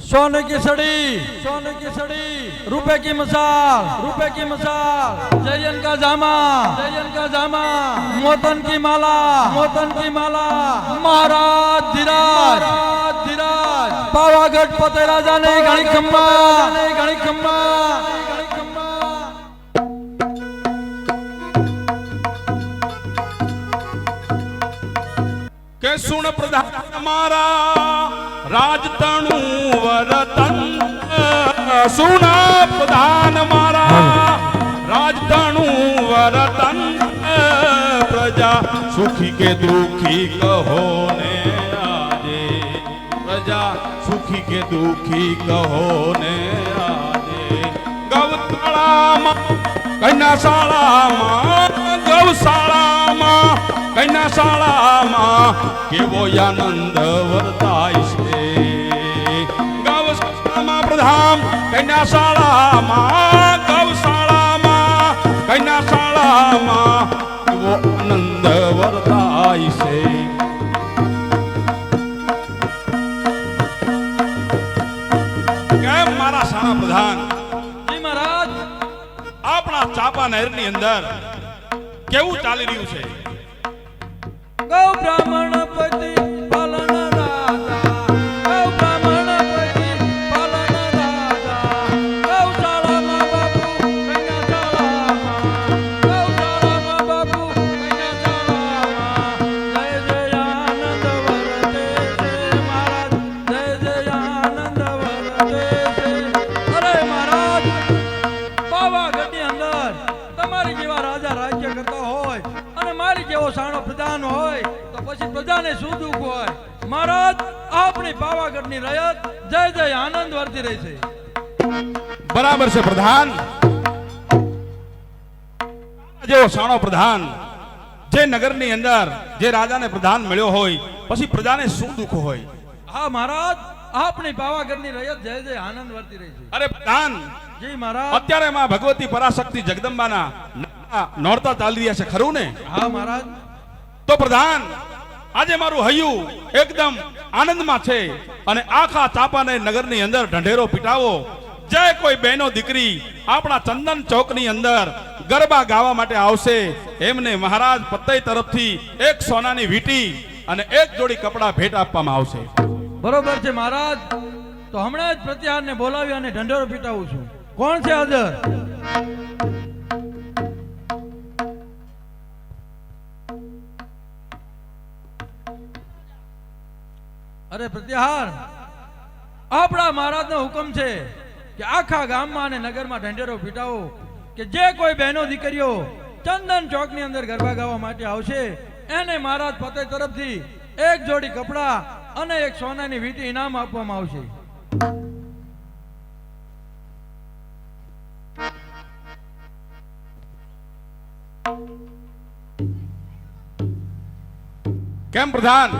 सोने की सड़ी रुपए की मसाल जयन का जामा मोतन की माला महाराज धीराज पावागढ़ पते राजा ने घणी खम्मा के सुन प्रधान मारा राजतणु वरतन सुन प्रधान मारा राजतणु वरतन प्रजा सुखी के दुखी कहो ने आजे प्रजा सुखी के दुखी कहो ने आजे गौशाला मां कन्याशाला मां गौशाला मां કન્યાશાળામાં કેવો આનંદ વર્તાય છે ગૌશાળામાં પ્રધાન કન્યાશાળામાં કેવો આનંદ વર્તાય છે કેમ મારા શાળા પ્રધાન જી મહારાજ આપણા ચાપા નહેરની અંદર કેવું ચાલી રહ્યું છે गौ ब्राह्मण पति पालन राजा गौ ब्राह्मण पति पालन राजा गौशाला मां बापू कन्याशाला गौशाला मां बापू कन्याशाला जय जय आनंद वरते से महाराज जय आनंद वरते से अरे महाराज पावागढ़ની અંદર તમારી જેવા રાજા રાજ્ય કરતા હોય અને મારી જેવો સાણો પ્રધાન હોય તો પછી પ્રજાને શું દુઃખ હોય મહારાજ આપણી પાવાગઢની રયત જય આનંદ વર્તી રહી છે બરાબર છે પ્રધાન જેવો સાણો પ્રધાન જે નગરની અંદર જે રાજાને પ્રધાન મળ્યો હોય પછી પ્રજાને શું દુઃખ હોય હા મહારાજ આપણી પાવાગઢની રયત જય આનંદ વર્તી રહી છે અરે પ્રધાન જી મહારાજ અત્યારે માં ભગવતી પરાશક્તિ જગદંબાના નોરતા ચાલી રહ્યા છે ખરું ને હા મહારાજ તો પ્રધાન આજે મારું હૈયું એકદમ આનંદમાં છે અને આખા ચાંપાનેર નગરની અંદર ઢંઢેરો પીટાવો જે કોઈ બહેનો દીકરી આપણા ચંદન ચોકની અંદર ગરબા ગાવા માટે આવશે એમને મહારાજ પતઈ તરફથી એક સોનાની વીંટી અને એક જોડી કપડા ભેટ આપવામાં આવશે બરોબર છે મહારાજ તો હમણાં જ પ્રત્યાહારને બોલાવી અને ઢંઢેરો પીટાવું છું કોણ છે હાજર અરે પ્રત્યાહાર આપણા મહારાજનો હુકમ છે કે આખા ગામમાં અને નગરમાં ઢંઢેરો પીટાવો કે જે કોઈ બહેનો દીકરીઓ ચંદન ચોકની અંદર ગરબા ગાવા માટે આવશે એને મહારાજ પતે તરફથી એક જોડી કપડા અને એક સોનાની વીંટી ઇનામ આપવામાં આવશે કેમ પ્રધાન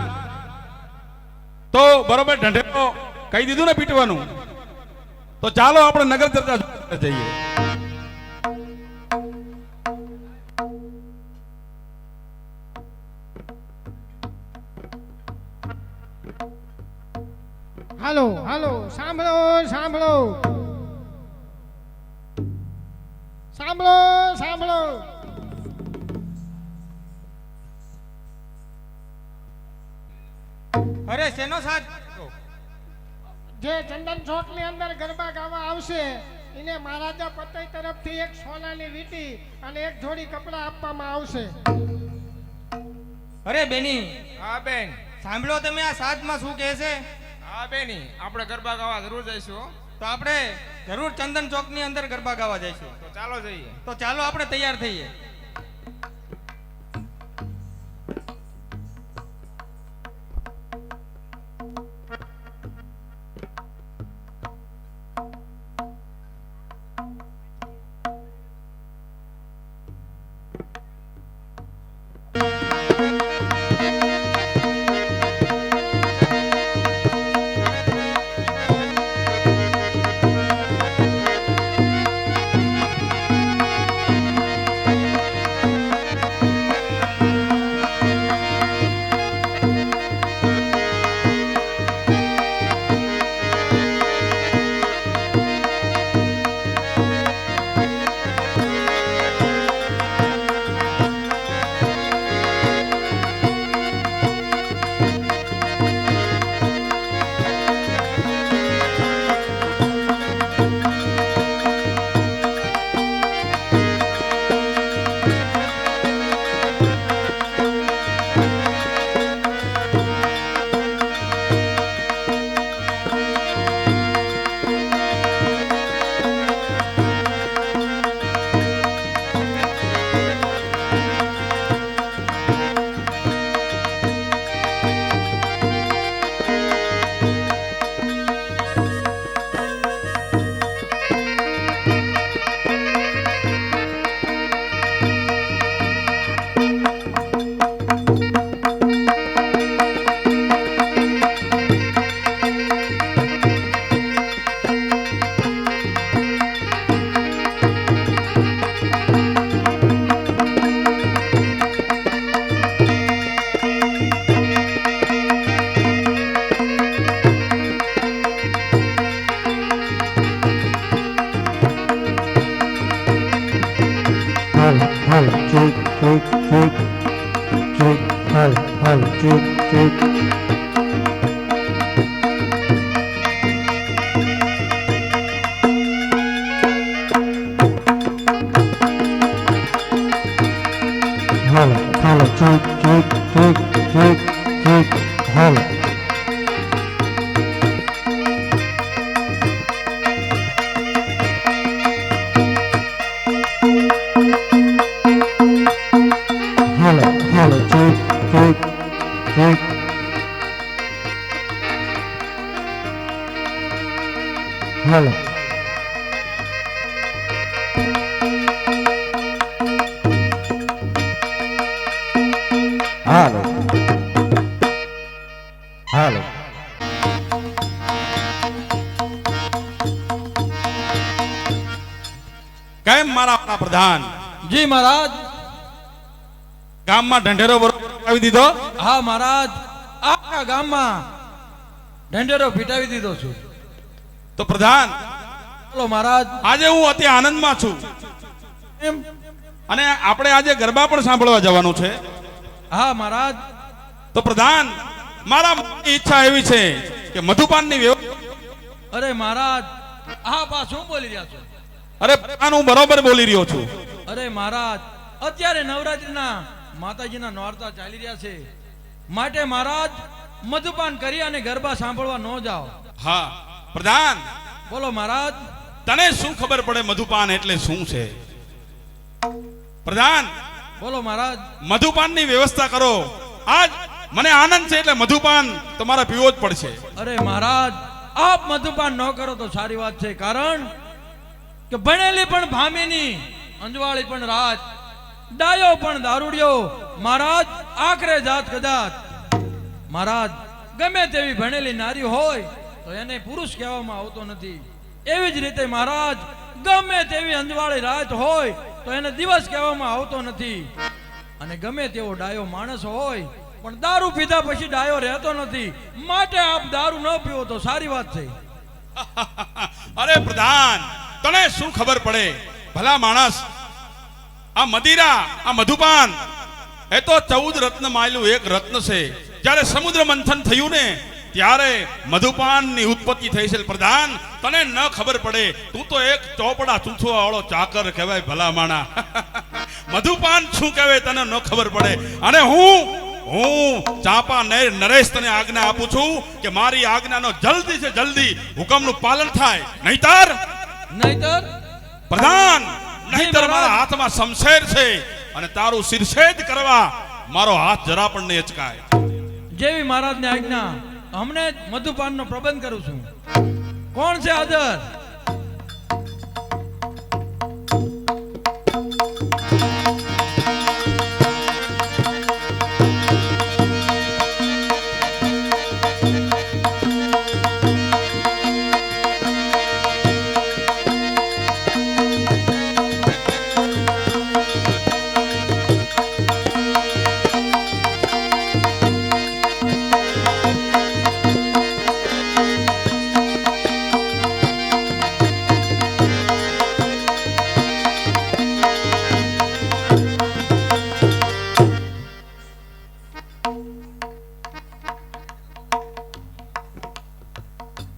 તો બરોબર ઢંઢેરો કહી દીધું ને પીટવાનું તો ચાલો આપણે નગર ચર્ચા જઈએ હાલો હાલો સાંભળો સાંભળો સાંભળો સાંભળો અરે શેનો સાથ જે ચંદન ચોક ની અંદર ગરબા ગાવા આવશે એને મહારાજા પતઈ તરફથી એક સોનાની વીંટી અને એક જોડી કપડા આપવામાં આવશે અરે બેની હા બેન સાંભળો તમે આ સાથમાં શું કહે છે હા બેની આપણે ગરબા ગાવા જરૂર જઈશું હો. તો આપણે જરૂર ચંદન ચોક ની અંદર ગરબા ગાવા જઈશું તો ચાલો જઈએ તો ચાલો આપણે તૈયાર થઈએ હાલો હાલો હાલો કેમ મારા પ્રધાન જી મહારાજ. ગામમાં ઢંઢેરો આવી દીધો? હા મહારાજ, આખા ગામમાં ઢંઢેરો ફીટાવી દીધો છું. તો પ્રધાન, બોલો મહારાજ. આજે હું અતિ આનંદમાં છું એમ? અને આપણે આજે ગરબા પણ સાંભળવા જવાનું છે. હા મહારાજ. તો પ્રધાન, મારા મનની ઈચ્છા એવી છે કે મધુપાનની વ્યવસ્થા. અરે મહારાજ, હા બા શું બોલી રહ્યા છો? અરે પ્રધાન, હું બરોબર બોલી રહ્યો છું. અરે મહારાજ, અત્યારે નવરાત્રિના માતાજીના નોરતા ચાલી રહ્યા છે, માટે મહારાજ મધુપાન કરી અને ગરબા સાંભળવા ન જાઓ. હા પ્રધાન, બોલો મહારાજ. તને શું ખબર પડે મધુપાન એટલે શું છે? પ્રધાન, બોલો મહારાજ. મધુપાનની વ્યવસ્થા કરો. આજ મને આનંદ છે એટલે મધુપાન તમારે પીવો જ પડશે. અરે મહારાજ, આપ મધુપાન ન કરો તો સારી વાત છે, કારણ કે ભણેલી પણ ભામીની, અંજવાળી પણ રાત, ડાયો પણ દારૂડિયો, મહારાજ આખરે જાત કદાચ. મહારાજ, ગમે તેવી ભણેલી નારી હોય તો એને પુરુષ કહેવામાં આવતો નથી. એવી જ રીતે મહારાજ, ગમે તેવી અંજવાળી રાત હોય તો એને દિવસ કહેવામાં આવતો નથી. અને ગમે તેવો ડાયો માણસ હોય પણ દારૂ પીધા પછી ડાયો રહેતો નથી. માટે આપ દારૂ ન પીવો તો સારી વાત છે. અરે પ્રધાન, તને શું ખબર પડે? ભલા માણસ, આ મદિરા, આ મધુપાન એ તો 14 રત્ન માયલું એક રત્ન છે. જ્યારે સમુદ્ર મંથન થયું ને ત્યારે મધુપાનની ઉત્પત્તિ થઈ છે. પ્રધાન, તને ન ખબર પડે. તું તો એક ચોપડા ચૂંચવા વાળો ચાકર કહેવાય. ભલા માણા, મધુપાન શું કહેવાય તને ન ખબર પડે. અને હું ચાંપા નરેશ તને આજ્ઞા આપું છું કે મારી આજ્ઞાનો જલ્દી છે જલ્દી હુકમનું પાલન થાય. નહીતર પ્રધાન, નહીતર મારા હાથમાં શમશેર છે અને તારું શિરછેદ કરવા મારો હાથ જરા પણ નહીં અચકાય. જેવી મહારાજની આજ્ઞા, હમણે જ મધુપાનનો પ્રબંધ કરું છું. કોણ છે હાજર?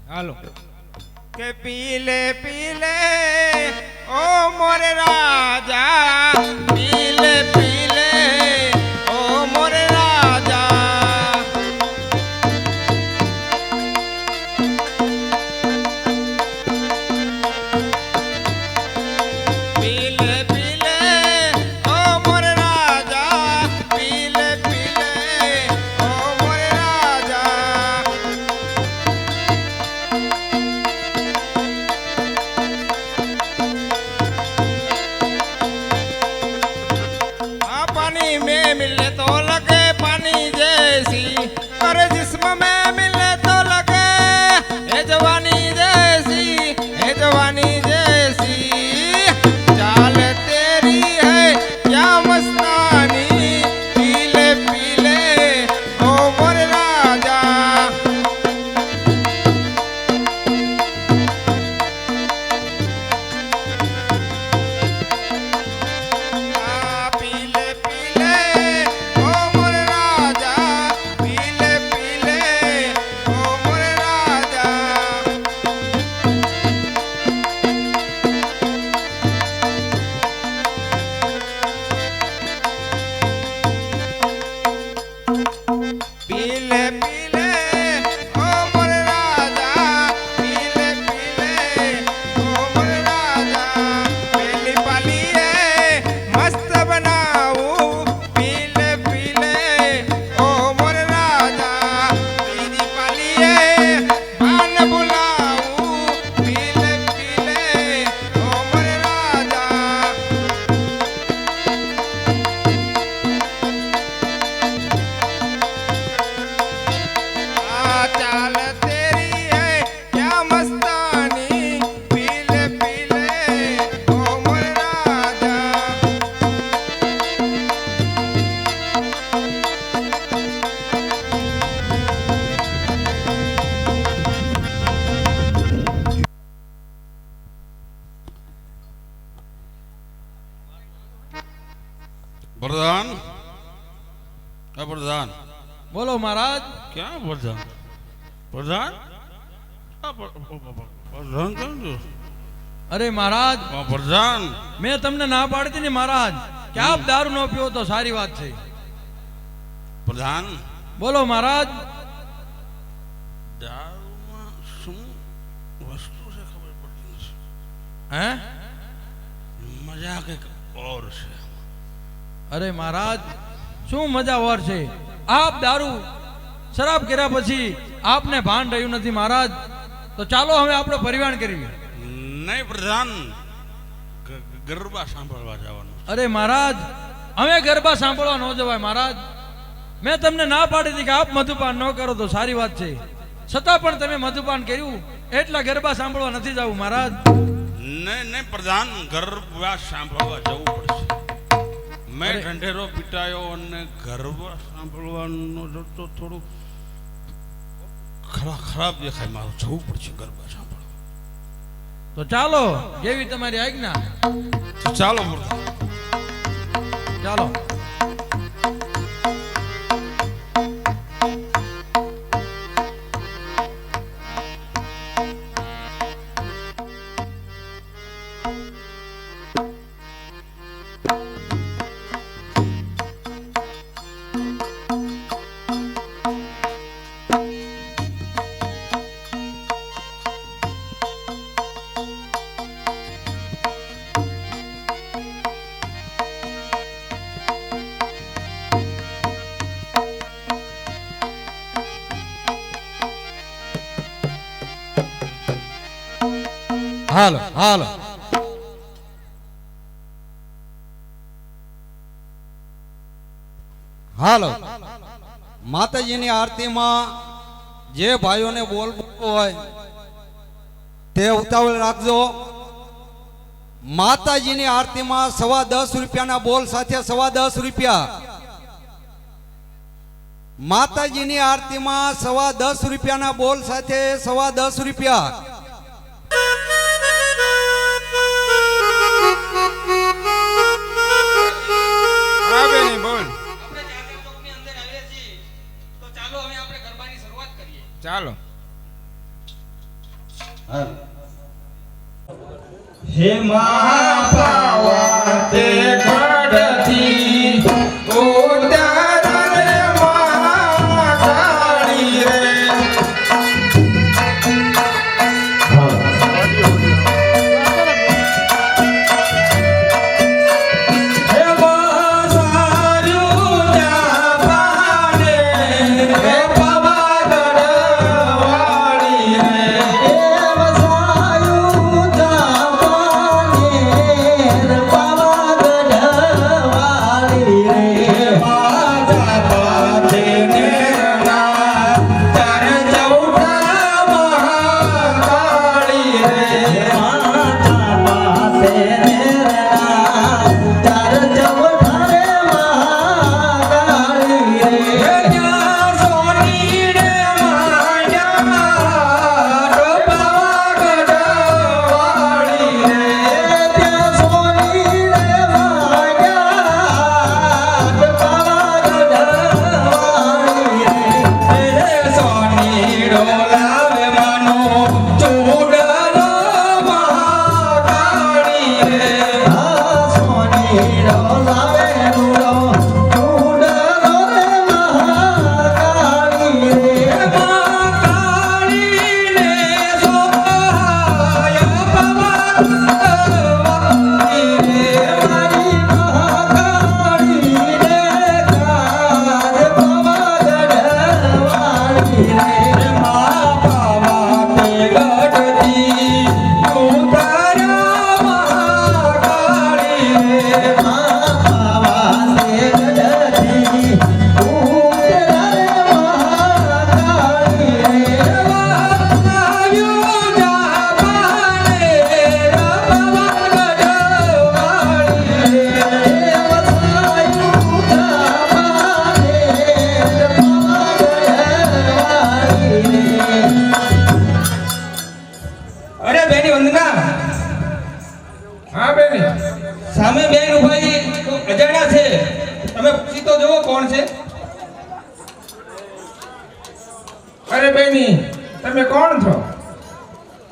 હાલો. કે પીલે પીલે ઓ મોરે રાજા, પીલે પીલે ઓ મોરે રાજા. પીલે પીલે ઓ મોરે રાજા, પીલે પીલે ઓ મોરે રાજા. पानी में मिले तो लगे पानी जैसी, और जिस्म में मिले तो लगे ए जवानी जैसी, ए जवानी जैसी. चाल तेरी है क्या मस्तानी, पीले पीले ओ मोरे राजा. पीले पीले ओ मोरे राजा, पीले पीले ओ मोरे राजा. પ્રધાન બોલો મહારાજ. ક્યાં પ્રધાન પ્રધાન પ્રધાન કેમ છો? અરે મહારાજ, પ્રધાન મેં તમને ના પાડી હતી ને મહારાજ કે આપ દારૂ ન પીવો તો સારી વાત છે. પ્રધાન બોલો મહારાજ. દારૂમાં શું વસ્તુ છે ખબર પડતી નથી. હે? મજા કંઈક ઓર છે. અરે મહારાજ, શું મજા ઓર છે? આપ દારૂ શરાબ કર્યા પછી આપને ભાન રહ્યું નથી મહારાજ. તો ચાલો હવે આપણે પરિવહન કરીએ. નહીં પ્રધાન, ગરબા સાંભળવા જવાનું. અરે મહારાજ, અમે ગરબા સાંભળવા ન જવાય મહારાજ. મેં તમને ના પાડી હતી કે આપ મધુપાન ન કરો તો સારી વાત છે, છતાં પણ તમે મધુપાન કર્યું એટલા ગરબા સાંભળવા નથી જવું મહારાજ. નહીં પ્રધાન, ગરબા સાંભળવા જવું પડશે. મેં ઢંઢેરો પીટાયો અને ગરબા સાંભળવાનો તો થોડું ખરાબ દેખાય. મારું જવું પડશે ગરબા સાંભળવા. તો ચાલો, જેવી તમારી આજ્ઞા. તો ચાલો પ્રધાન, ચાલો. હાલો હાલો. હાલો, માતાજીની આરતીમાં જે ભાઈઓને બોલવું હોય તે ઉતાવળ રાખજો. માતાજીની આરતીમાં 10.25 રૂપિયાના બોલ સાથે 10.25 રૂપિયા. માતાજીની આરતીમાં 10.25 રૂપિયાના બોલ સાથે 10.25 રૂપિયા. આપણે ચાદર ચોકની અંદર આવીએ છીએ, તો ચાલો હવે આપણે ગરબાની શરૂઆત કરીએ. ચાલો. હે મહાપાવતે ગઢથી ઉતારે મહાકાળી રે. હે વસાયું જાપાને હે પાવાગઢવાળી રે. હે વસાયું જાપાને હે પાવાગઢવાળી રે. માતા પાથે નેરના ચાર ચૌટા મહાકાળી રે. માતા પાથે નેરના ચાર ચૌટા રે મહાકાળી રે. ત્યાં સોની રે માયા પાવાગઢવાળી રે. ત્યાં સોની રે માયા પાવાગઢવાળી રે. રે સોની ડોલાવે માનો ચૂડલો મહાકાળી રે. આ સોની ડોલાવે નુડો ચૂડલો રે મહાકાળી રે. મહાકાળી ને સોહાય પાવાગઢવાળી રે. મારી મહાકાળી રે કાજ પાવાગઢવાળી રે. મા પાવાતે ગઢથી ઉતાર્યા મહાકાળી રે. મા પાવાતે ગઢથી ઉતાર્યા મહાકાળી રે. વસાયું જાપાને પાવાગઢવાળી રે. વસાયું જાપાને પાવાગઢવાળી રે. અરે બેની વંદના. હા બેન, સામે બેન ઉભા છે, અજાણ્યા છે. તમે પૂછી તો જુઓ કોણ છે. અરે બેની તમે કોણ છો?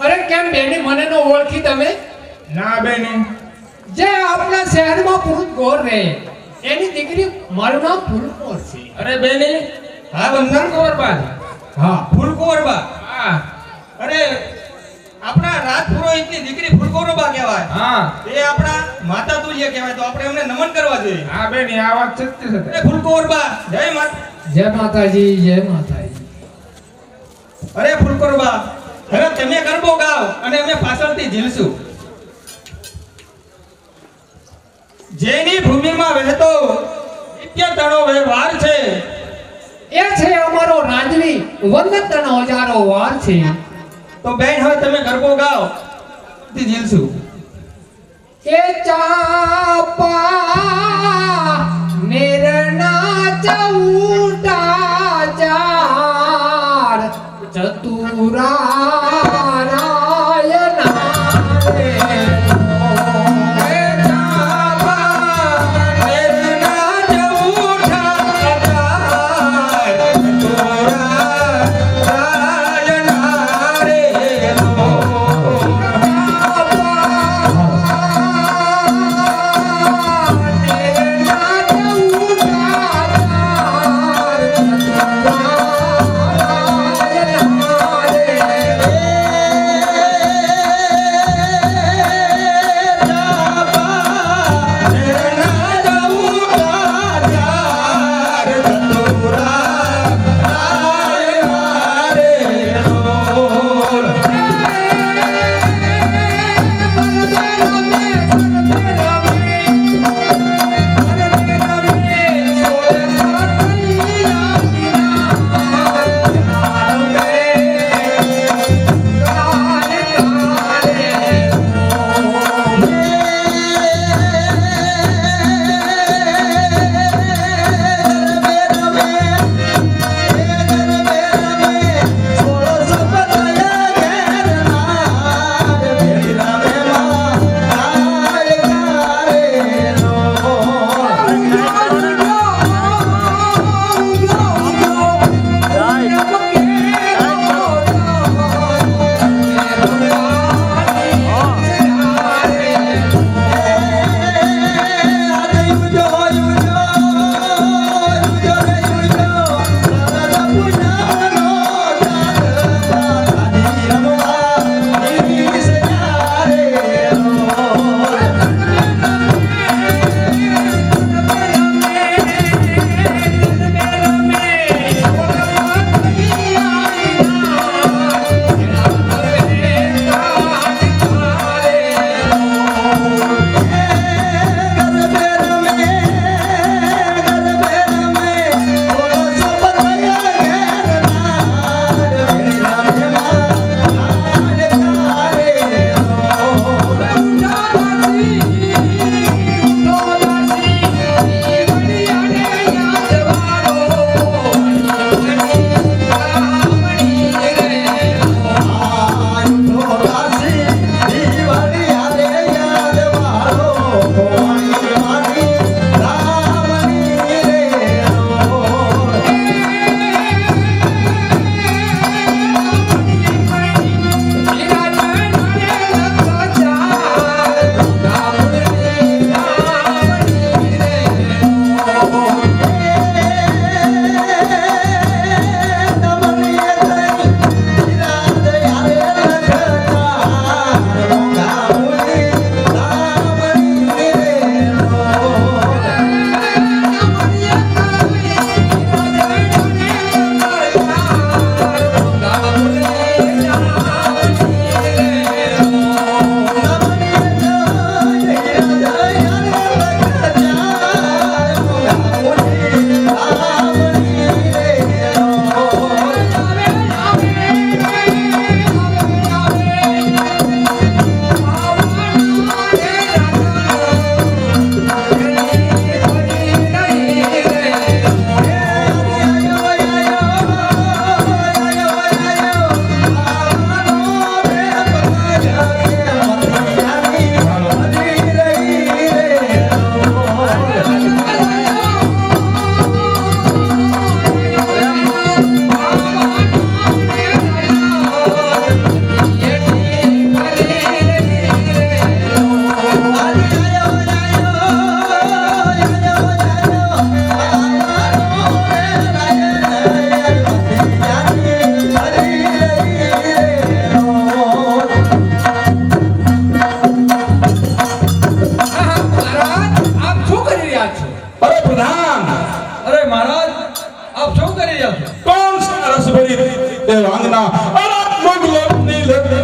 અરે કેમ બેની મને નો ઓળખી તમે? ના બેની. જે આપણા શહેરમાં પુરુષ ગોર રહે એની દીકરી મારું નામ ફૂલકોર છે. અરે બેની હા બંધન કુંવરબા. હા ફૂલકુંવરબા. હા અરે આપણા રાજપુરોહિતની દીકરી ફૂલકુંવરબા કહેવાય. હા એ આપણા માતા તુલ્ય કહેવાય, તો આપણે એમને નમન કરવા જોઈએ. હા બેની આ વાત સત્ય છે. અરે ફૂલકુંવરબા, જય માતા. જય માતાજી જય માતાજી. અરે ફૂલકુંવરબા, હવે તમે ગરબો ગાઓ અને અમે પાછળથી ઝીલશું. જેની ભૂમિમાં વહેતો નિત્ય તણો વ્યવહાર છે, એ છે અમારો રાજવી વંદન હજારો વાર છે. તો બેન હવે તમે ગરબો ગાઓ થી ઝીલશું. એ ચાપા નિર્ણા ચૌટા ચાર ચતુરારાયના રે.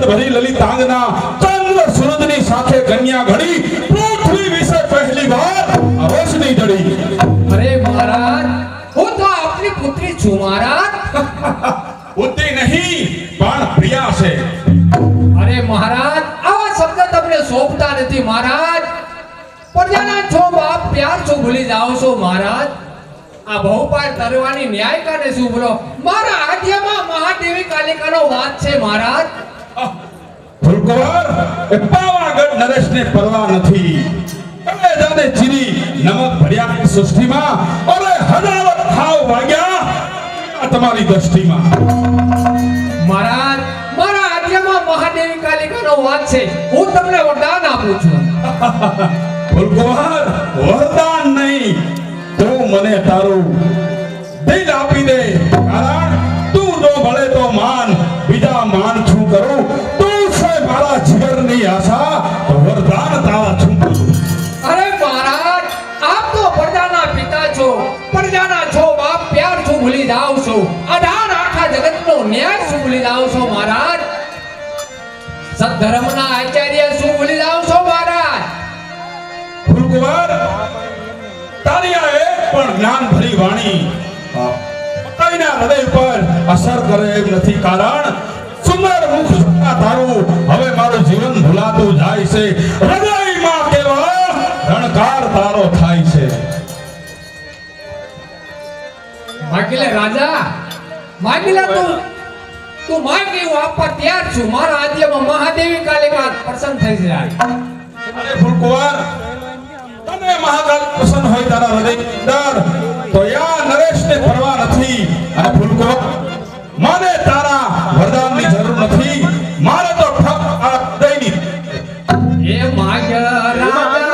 જગત ભરી લલિતાંગના ચંદ્ર સૂરજની સાથે કન્યા ઘડી પૃથ્વી વિશે પહેલી વાર આ રોશની જડી. અરે મહારાજ હું તો આપની પુત્રી છું મહારાજ. બુદ્ધિ નહીં પણ પ્રિયા છે. અરે મહારાજ આવા શબ્દ તમને શોભતા નથી મહારાજ. પ્રજાના છો બાપ પ્યાર છો ભૂલી જાઓ છો મહારાજ. આ બહુપાર તરવાની ન્યાય કાને શું બોલો. મારા આધ્યમાં મહાદેવી કાલિકાનો વાત છે મહારાજ. ફુલકુંવર એ પાવાગઢ નરેશને પરવા નથી. કલેજાને ચીરી નમક ભર્યા સૃષ્ટિમાં અરે હજારો ખાવ વાગ્યા આ તમારી દ્રષ્ટિમાં. મહારાજ મારા આધ્યમાં મહાદેવી કાલિકાનો વાત છે. હું તમને વરદાન આપું છું. ફુલકુંવર વરદાન નહીં તું મને તારું દિલ આપી દે. કારણ તું જો ભલે તો માન બીજા માન છું કરું. તું છે મારા જીવનની આશા તો વરદાન તારા છું કરું. અરે મહારાજ આપ તો પ્રજાના પિતા છો. પ્રજાના છો બાપ પ્યાર છો ભૂલી જાઓ છો. અઢાર આખા જગતનો ન્યાય શું ભૂલી જાઓ છો મહારાજ. સદધર્મના આચાર્ય શું ભૂલી જાઓ છો મહારાજ. ફુલકુંવર તારી આ એક પણ જ્ઞાન ભરી વાણી પોતાના હૃદય પર અસર કરે એમ નથી. કારણ સુંદર મુખ જોતા તારું હવે મારું જીવન ભૂલાતું જાય છે. હૃદયમાં કેવા રણકાર તારો થાય છે. માગીલે રાજા માગીલે તું માગ એવું આપવા તૈયાર છું. મારા આદ્યમાં મહાદેવી કાલિકા પ્રસન્ન થઈ જાય. અરે ફુલકુંવર તને મહાકાલ પસંદ હોય તારા હૃદય અંદર તો યા નરેશને પરવા નથી. અને ફુલકુંવર મને તારા વરદાનની જરૂર નથી. મારે તો ઠપ આ હૃદયની એ માગ્યા રાજા એ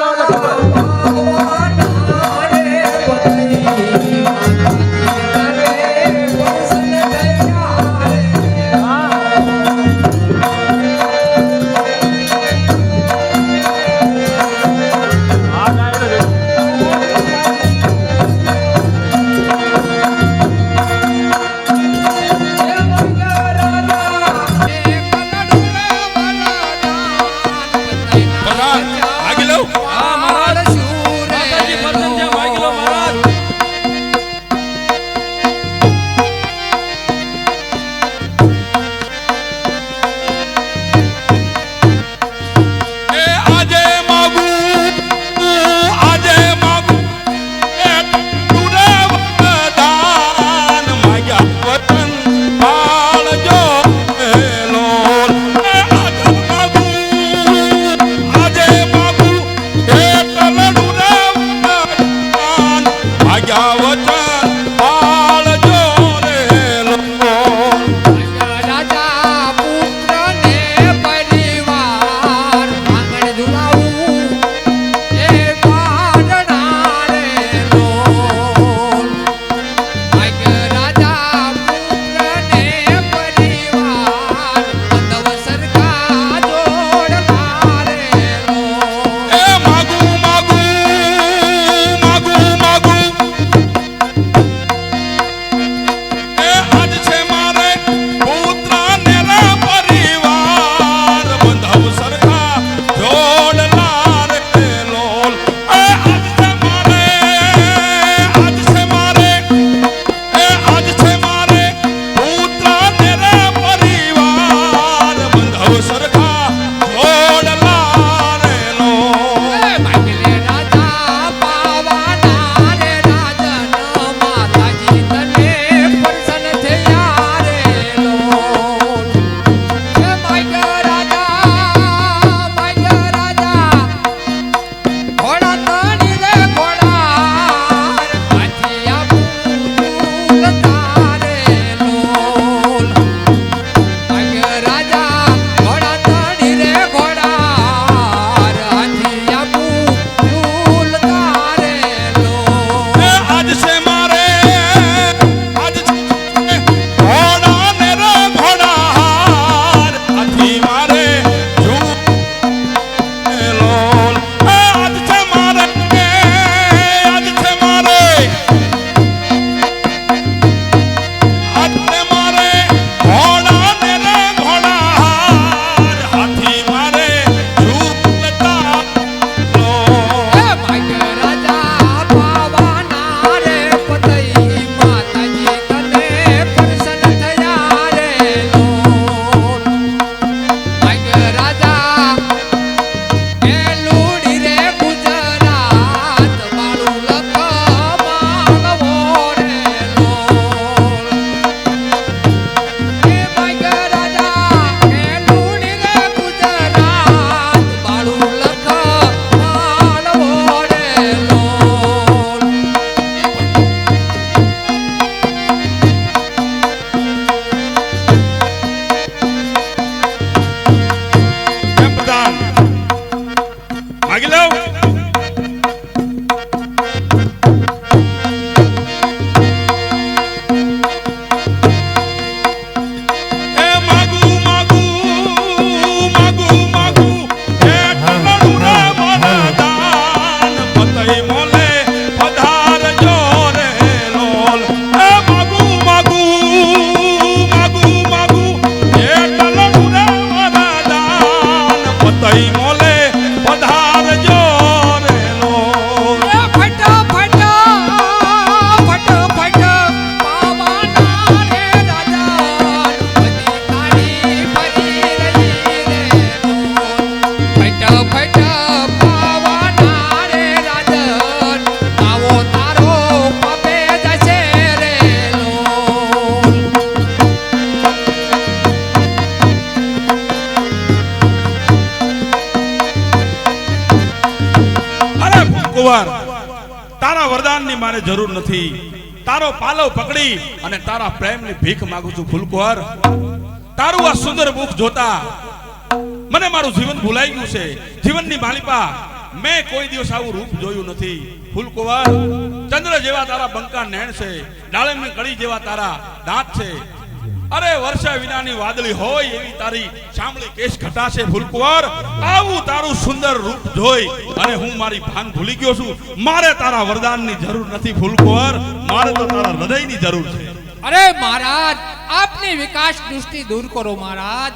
ફૂલકુંવર, તારા વરદાનની મારે જરૂર નથી. તારો પાલવ પકડી અને તારા પ્રેમની ભીખ માંગુ છું ફૂલકુંવર. તારું આ સુંદર મુખ જોતા મને મારું જીવન ભૂલાઈ ગયું છે. જીવનની માલિપા મેં કોઈ દિવસ આવું રૂપ જોયું નથી ફૂલકુંવર. ચંદ્ર જેવા તારા બંકા નૈણ છે, ડાળિંબની કળી જેવા તારા દાંત છે. અરે વર્ષા વિનાની વાદળી હોય એવી તારી શામળી કેશ ઘટા છે ફૂલકુંવર. આવું તારું સુંદર રૂપ જોઈ અને હું મારી ભાન ભૂલી ગયો છું. મારે તારા વરદાનની જરૂર નથી ફૂલકુંવર, મારે તો તારા હૃદયની જરૂર છે. અરે મહારાજ, આપની વિકાસ દૃષ્ટિ દૂર કરો મહારાજ.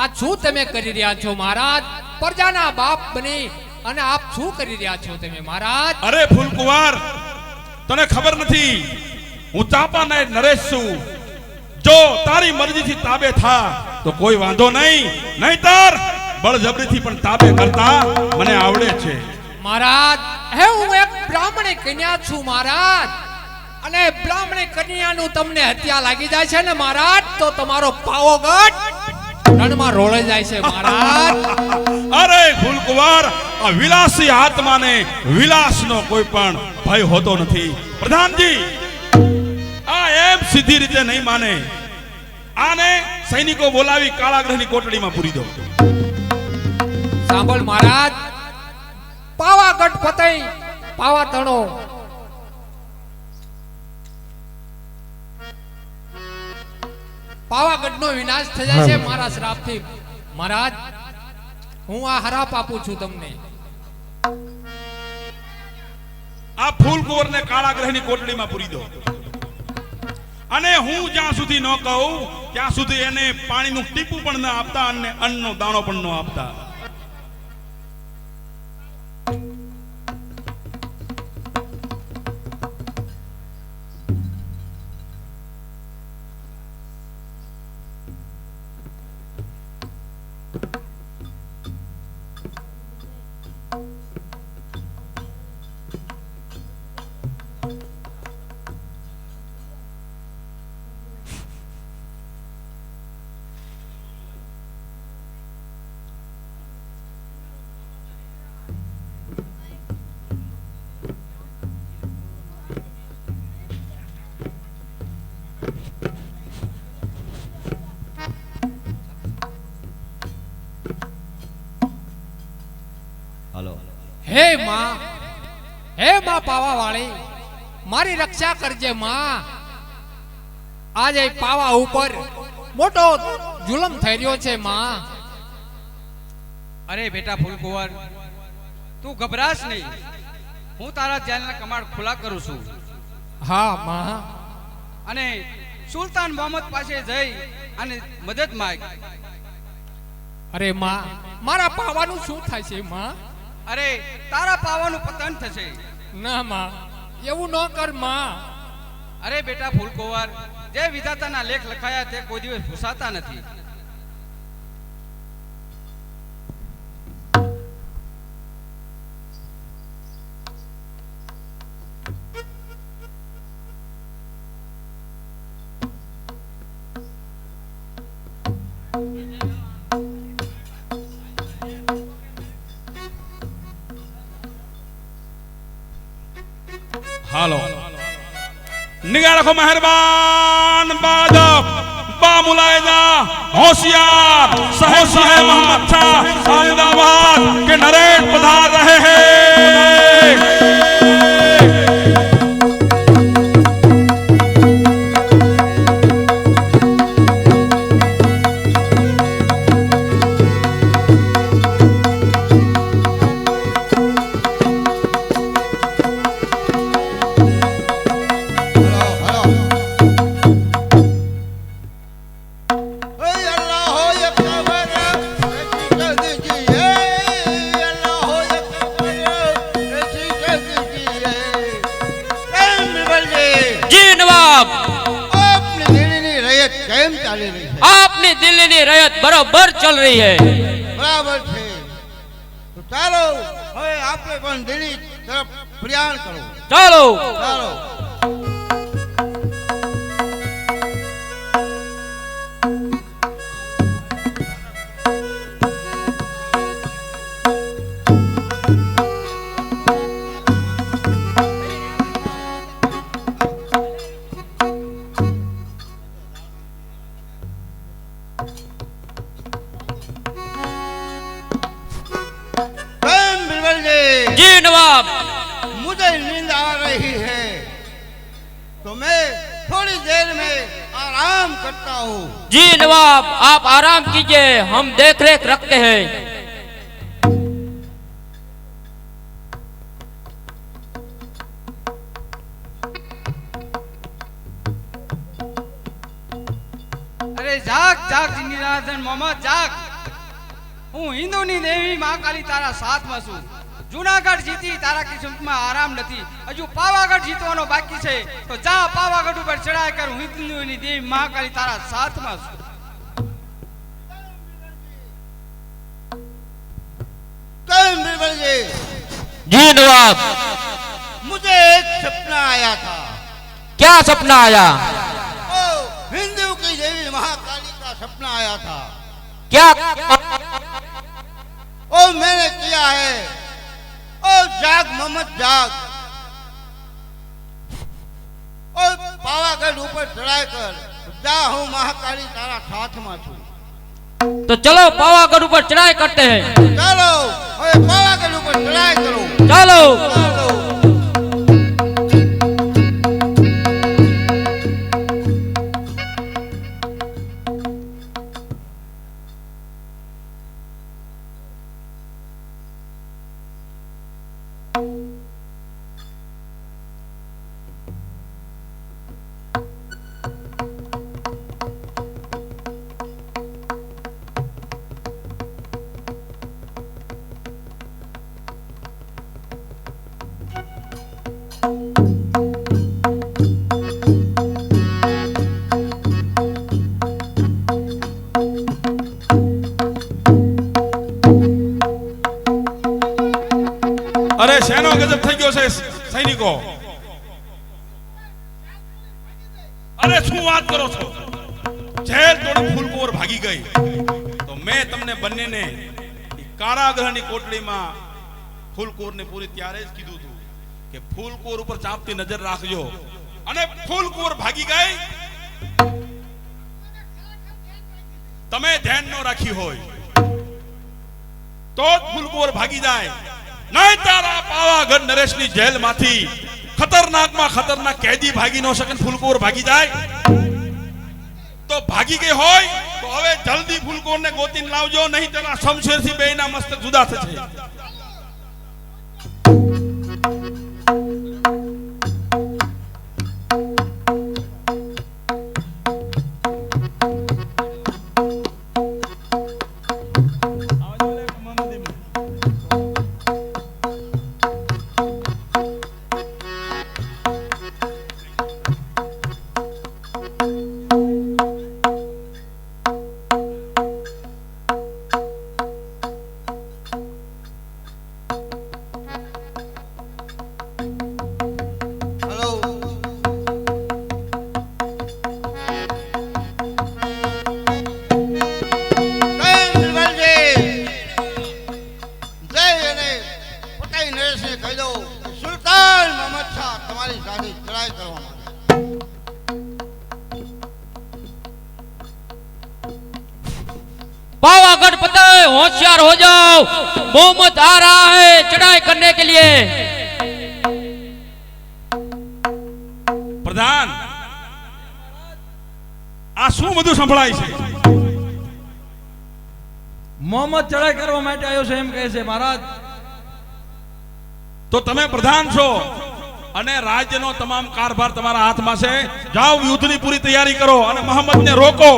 આ શું તમે કરી રહ્યા છો મહારાજ? પ્રજાના બાપ બની અને આપ શું કરી રહ્યા છો તમે મહારાજ? અરે ફૂલકુંવર, તને ખબર નથી, હું ચાંપાને નરેશ છું. જો તારી મરજીથી તાબે થા તો કોઈ વાંધો નહીં, નહીતર બળજબરીથી પણ તાબે કરતા મને આવડે છે મહારાજ. હે હું એક બ્રાહ્મણી કન્યા છું મહારાજ, અને બ્રાહ્મણી કન્યાનું તમને હત્યા લાગી જાય છે ને મહારાજ, તો તમારો પાવોગઢ રણમાં રોળાઈ જાય છે મહારાજ. અરે ફૂલકુંવર, આ વિલાસી આત્માને વિલાસનો કોઈ પણ ભય હોતો નથી. પ્રધાનજી, આ એમ સીધી રીતે નહીં માને. આને સૈનિકો બોલાવી કાળાગ્રહની કોટડીમાં પૂરી દો. સાંભળ મહારાજ, પાવાગઢ ફતેહ પાવા તણો, પાવાગઢનો વિનાશ થઈ જાય છે મારા શ્રાપથી મહારાજ. હું આ હરાપ આપું છું તમને. આ ફૂલકુંવરને કાળાગ્રહની કોટડીમાં પૂરી દો. અને હું જ્યાં સુધી ન કહું ત્યાં સુધી એને પાણીનું ટીપું પણ ન આપતા અને અન્નનો દાણો પણ ન આપતા. હે માં, હે માં પાવા વાળી, મારી રક્ષા કરજે માં. આજે પાવા ઉપર મોટો જુલમ થઈ રહ્યો છે માં. અરે બેટા ફૂલકુંવર, તું ગભરાશ નહીં. હું તારા જેલના કમાડ ખુલ્લા કરું છું હા માં. અને સુલતાન મોહમ્મદ પાસે જઈ અને મદદ માંગ. અરે માં, મારા પાવાનું શું થાય છે માં? અરે તારા પાવાનું પતન થશે. ના માં, એવું ન કર માં. અરે બેટા ફૂલકુંવર, જે વિધાતાના લેખ લખાયા તે કોઈ દિવસ ભૂસાતા નથી. હાલો, નિગાહ રાખો મહેરબાન બાદબ બા મુલાયદા હોશિયાર સાહેબ મોહમ્મદ શાહ अहमदाबाद के नरेश पधार रहे हैं. आपने दिल्ली ની રયત બરોબર ચલ રહી है. બરાબર છે. તો ચાલો હવે આપણે પણ દિલ્હી તરફ પ્રયાણ કરો. ચાલો. ચાલો. में आराम करता हूँ। जी नवाब, आप आराम कीजिए, हम देख रेख रखते हैं। અરે જાગ જાગ નિરાધન મોહમ્મદ જાગ. હું હિન્દુની દેવી મહાકાલી તારા સાથમાં છું. જૂનાગઢ જીતી તારા કિસ્મતમાં આરામ નથી. હજુ પાવાગઢ જીતવાનો બાકી છે. તો જા પાવાગઢ ઉપર ચડાઈ કર. હું હિન્દુની દેવી મહાકાલી તારા સાથમાં છું. कौन बिरबल जी? जी नवाब, मुझे एक सपना आया था। क्या सपना आया? ओ हिंदू की देवी महाकाली का सपना आया था। क्या? ओ मैंने किया है। ओ जाग मोहम्मद जाग। ओ पावागढ़ ऊपर चढ़ाई कर. जा हूँ महाकाली तारा साथ में छू. तो चलो पावागढ़ ऊपर चढ़ाई करते हैं। चलो अरे पावागढ़ ऊपर चढ़ाई करो. चलो। चलो. અરે શેનો ગજબ થઈ ગયો છે સૈનિકો? અરે શું વાત કરો છો? જેલ તોડી ફૂલકુંવર ભાગી ગઈ તો મેં તમને બંનેને કારાગૃહની કોટડીમાં ફૂલકુંવરને પૂરી ત્યારે જ કીધું હતું કે ફૂલકુંવર ઉપર ચાંપતી નજર રાખજો. અને ફૂલકુંવર ભાગી ગઈ, તમે ધ્યાન ન રાખી હોય તો જ ફૂલકુંવર ભાગી જાય. નહીં તારા પાવાગઢ નરેશની જેલમાંથી ખતરનાકમાં ખતરનાક કેદી ભાગી ન શકે, ફૂલકુંવર ભાગી જાય તો ભાગી ગઈ હોય તો હવે જલ્દી ફૂલકુંવરને ગોતીને લાવજો, નહીં તેના શમશેરથી બેયના મસ્તક જુદા થશે. पावागढ़ पता है, होशियार हो जाओ, मोहम्मद आ रहा है चढ़ाई करने के लिए। પ્રધાન, આ શું બધું સંભળાય છે? મોહમ્મદ ચડાઈ કરવા માટે આવ્યો છે એમ કહે છે મહારાજ. તો તમે પ્રધાન છો અને રાજ્યનો તમામ કારભાર તમારા હાથમાં છે. જાઓ, યુદ્ધની પૂરી તૈયારી કરો અને મોહમ્મદને રોકો.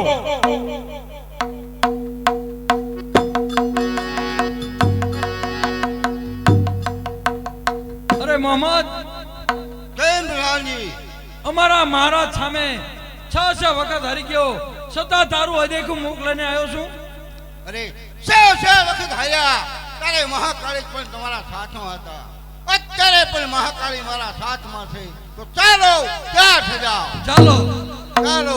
અરે મોહમ્મદ, કેમ રાજી? અમારા મહારાજ સામે 6 વખત હારી ગયો, છતાં તારું અદેખું મુખ લઈને આવ્યો છું. અરે સે વખત હાર્યા ત્યારે મહાકાળી પણ તમારા સાથમાં હતા. અત્યારે પણ મહાકાળી મારા સાથમાં છે. તો ચાલો ત્યાં સજાઓ. ચાલો. ચાલો.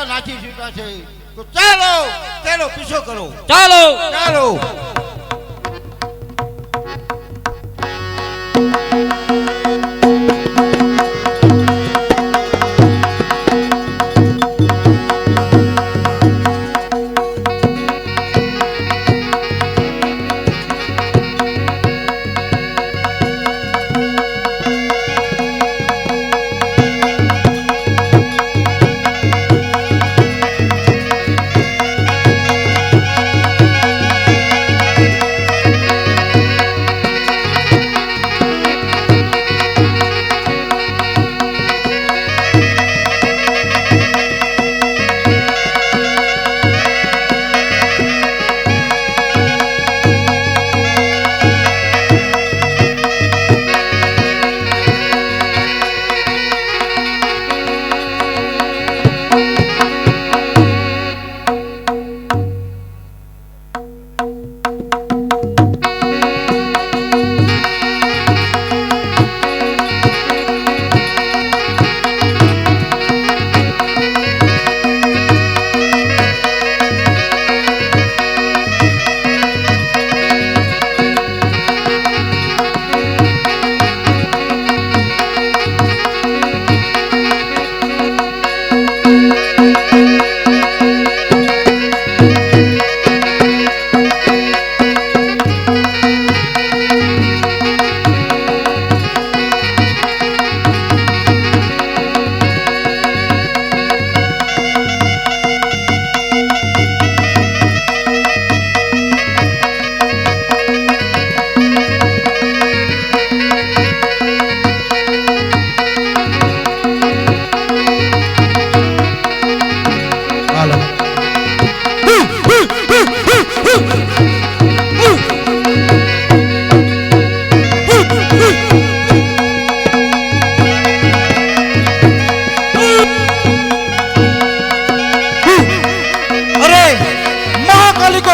નાખી છૂટા છે તો ચાલો ચાલો પીછો કરો ચાલો ચાલો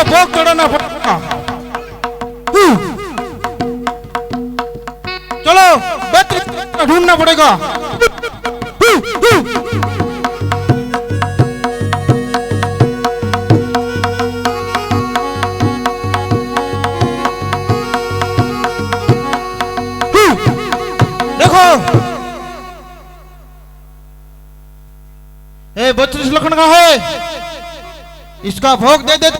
भोग चढ़ाना पड़ेगा। चलो बेहतरीन ढूंढना पड़ेगा। देखो ये 32 लखन का है, इसका भोग दे दे।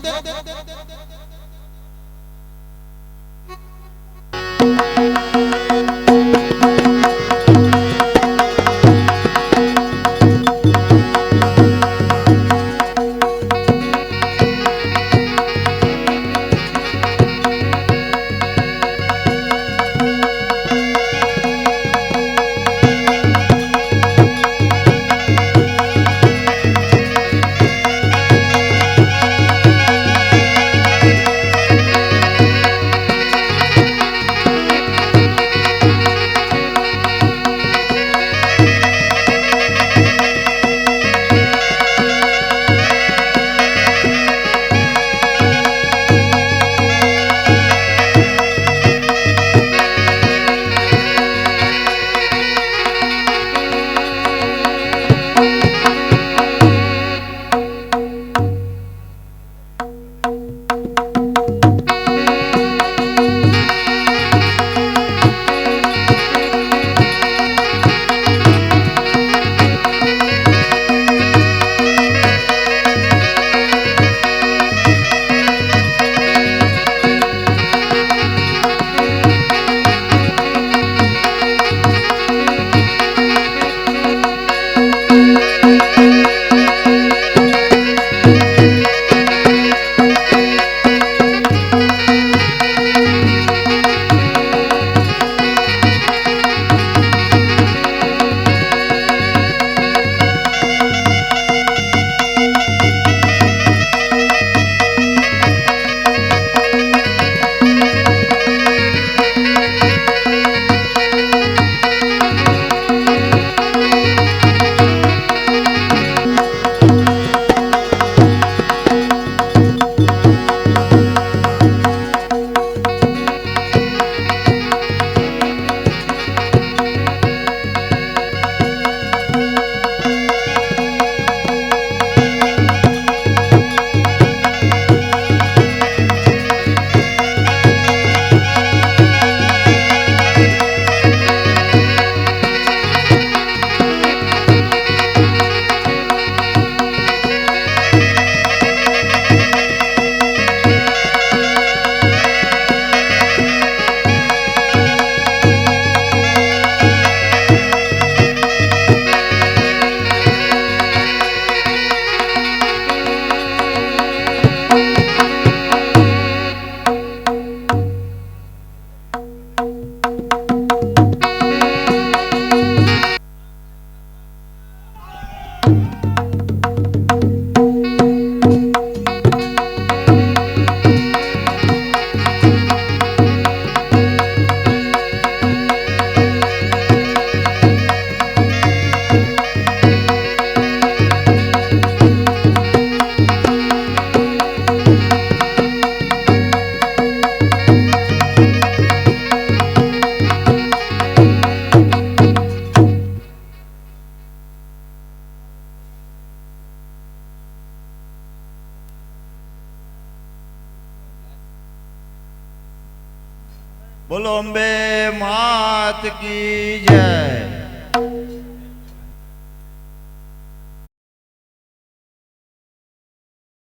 બોલો અંબે માત કી જય.